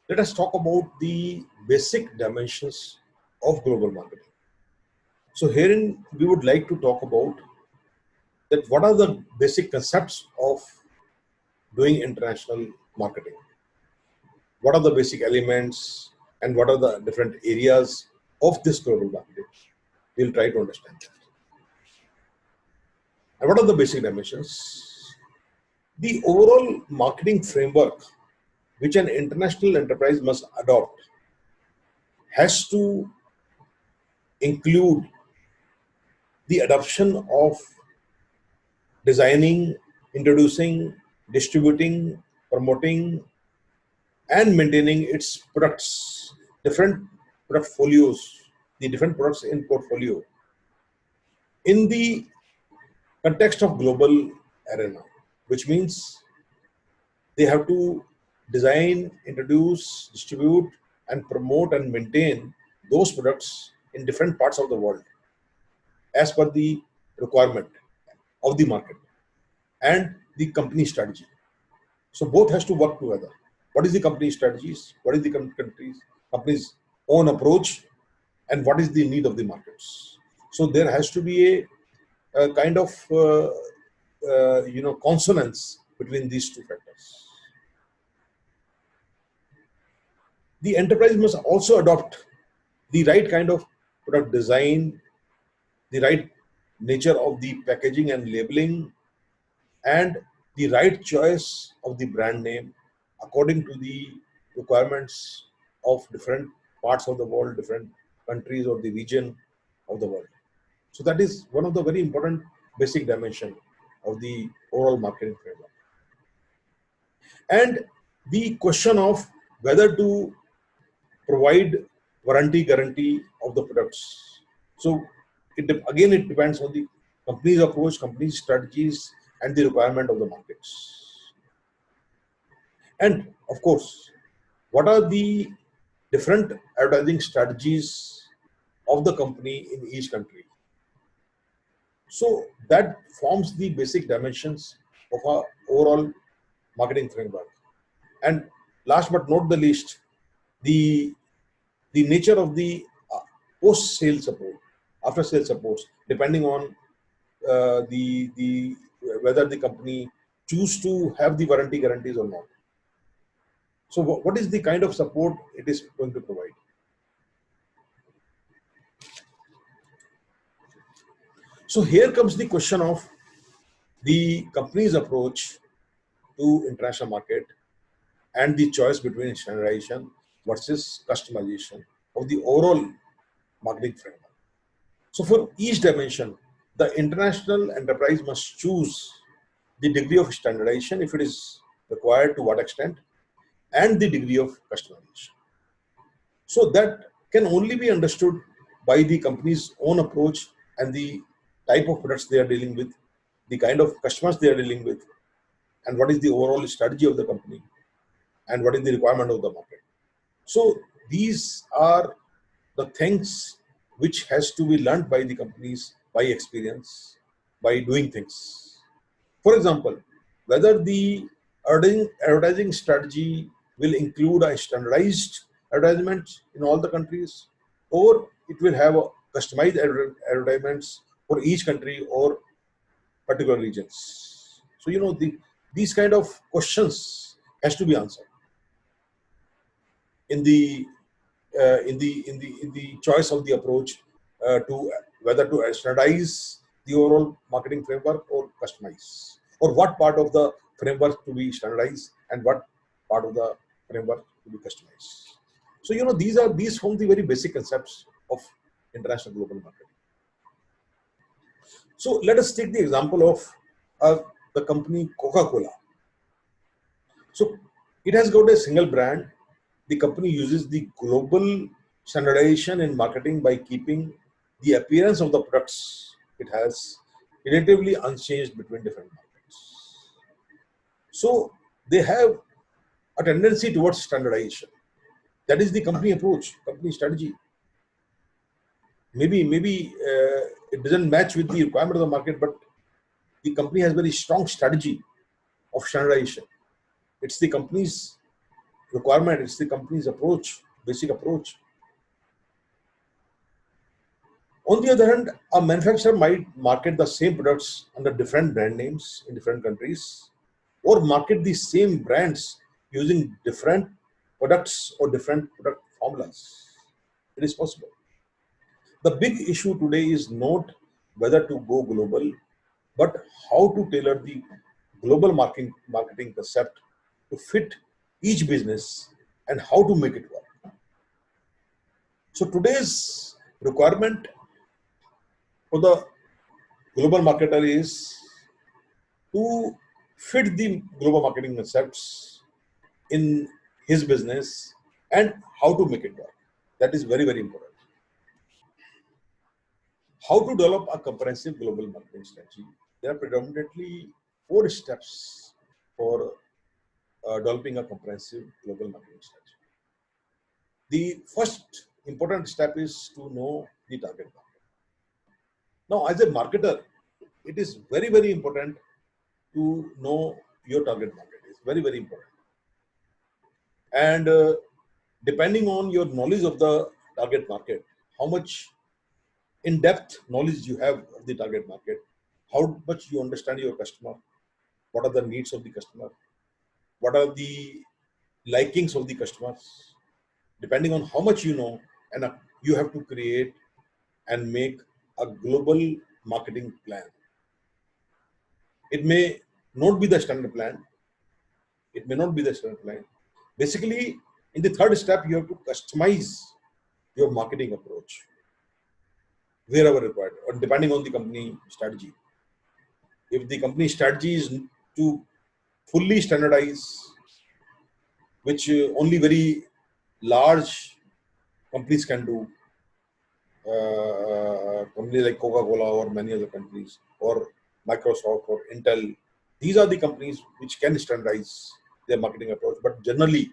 Let us talk about the basic dimensions of global marketing. So herein we would like to talk about that what are the basic concepts of doing international marketing? What are the basic elements and what are the different areas of this global marketing? We'll try to understand that. And what are the basic dimensions? The overall marketing framework which an international enterprise must adopt has to include the adoption of designing, introducing, distributing, promoting, and maintaining its products, different portfolios, the different products in portfolio in the context of global arena, which means they have to design, introduce, distribute, and promote and maintain those products in different parts of the world as per the requirement of the market and the company strategy. So both has to work together. What is the company strategies? What is the company's own approach? And what is the need of the markets? So there has to be a kind of consonance between these two factors. The enterprise must also adopt the right kind of product design, the right nature of the packaging and labeling, and the right choice of the brand name according to the requirements of different parts of the world, different countries or the region of the world. So that is one of the very important basic dimension of the overall marketing framework. And the question of whether to provide warranty guarantee of the products. So again, it depends on the company's approach, company's strategies, and the requirement of the markets. And of course, what are the different advertising strategies of the company in each country? So that forms the basic dimensions of our overall marketing framework. And last but not the least, the nature of the post-sale support, after-sale supports, depending on the whether the company choose to have the warranty guarantees or not. So what is the kind of support it is going to provide? So here comes the question of the company's approach to international market and the choice between standardization versus customization of the overall marketing framework. So for each dimension, the international enterprise must choose the degree of standardization, if it is required, to what extent, and the degree of customization. So that can only be understood by the company's own approach and the type of products they are dealing with, the kind of customers they are dealing with, and what is the overall strategy of the company, and what is the requirement of the market. So these are the things which has to be learned by the companies by experience, by doing things. For example, whether the advertising strategy will include a standardized advertisement in all the countries, or it will have a customized advertisements for each country or particular regions. So these kind of questions has to be answered in the choice of the approach to whether to standardize the overall marketing framework or customize, or what part of the framework to be standardized and what part of the framework to be customized. So these form the very basic concepts of international global marketing. So let us take the example of the company Coca-Cola. So it has got a single brand. The company uses the global standardization in marketing by keeping the appearance of the products it has relatively unchanged between different markets. So they have a tendency towards standardization. That is the company approach, company strategy. Maybe it doesn't match with the requirement of the market, but the company has very strong strategy of standardization. It's the company's requirement, it's the company's approach, basic approach. On the other hand, a manufacturer might market the same products under different brand names in different countries, or market the same brands using different products or different product formulas. It is possible. The big issue today is not whether to go global, but how to tailor the global marketing concept to fit each business and how to make it work. So today's requirement for the global marketer is to fit the global marketing concepts in his business and how to make it work. That is very, very important. How to develop a comprehensive global marketing strategy? There are predominantly 4 steps for developing a comprehensive global marketing strategy. The first important step is to know the target market. Now, as a marketer, it is very, very important to know your target market. It's very, very important. And depending on your knowledge of the target market, how much in-depth knowledge you have of the target market, how much you understand your customer, what are the needs of the customer, what are the likings of the customers, depending on how much you know, and you have to create and make a global marketing plan. It may not be the standard plan. It may not be the standard plan. Basically, in the third step, you have to customize your marketing approach wherever required, or depending on the company strategy. If the company strategy is to fully standardize, which only very large companies can do, companies like Coca-Cola or many other companies, or Microsoft or Intel, these are the companies which can standardize their marketing approach. But generally,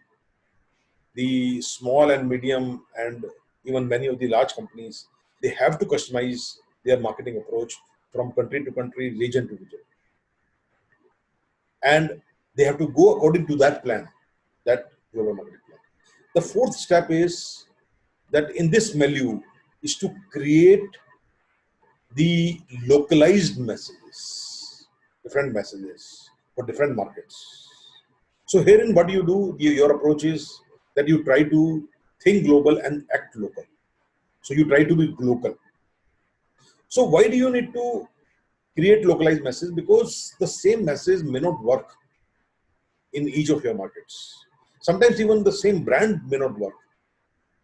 the small and medium and even many of the large companies, they have to customize their marketing approach from country to country, region to region. And they have to go according to that plan, that global marketing plan. The fourth step is that in this milieu is to create the localized messages, different messages for different markets. So herein what you do, your approach is that you try to think global and act local. So you try to be local. So why do you need to create localized messages? Because the same message may not work in each of your markets. Sometimes even the same brand may not work.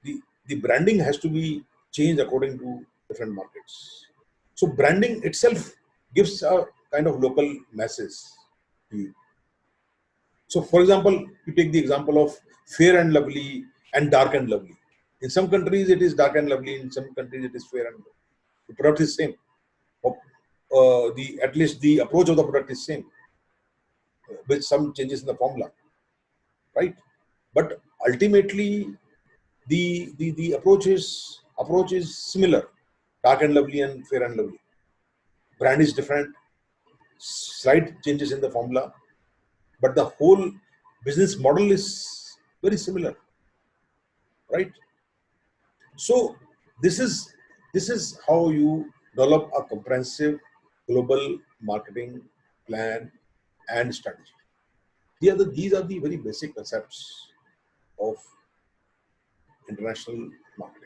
The branding has to be changed according to different markets. So branding itself gives a kind of local message to you. So for example, you take the example of fair and lovely and dark and lovely. In some countries it is dark and lovely, in some countries it is fair and lovely. The product is same. At least the approach of the product is same, with some changes in the formula, right? But ultimately the approach is similar, dark and lovely and fair and lovely. Brand is different, slight changes in the formula, but the whole business model is very similar, right? So this is how you develop a comprehensive global marketing plan and strategy. These are the very basic concepts of international marketing.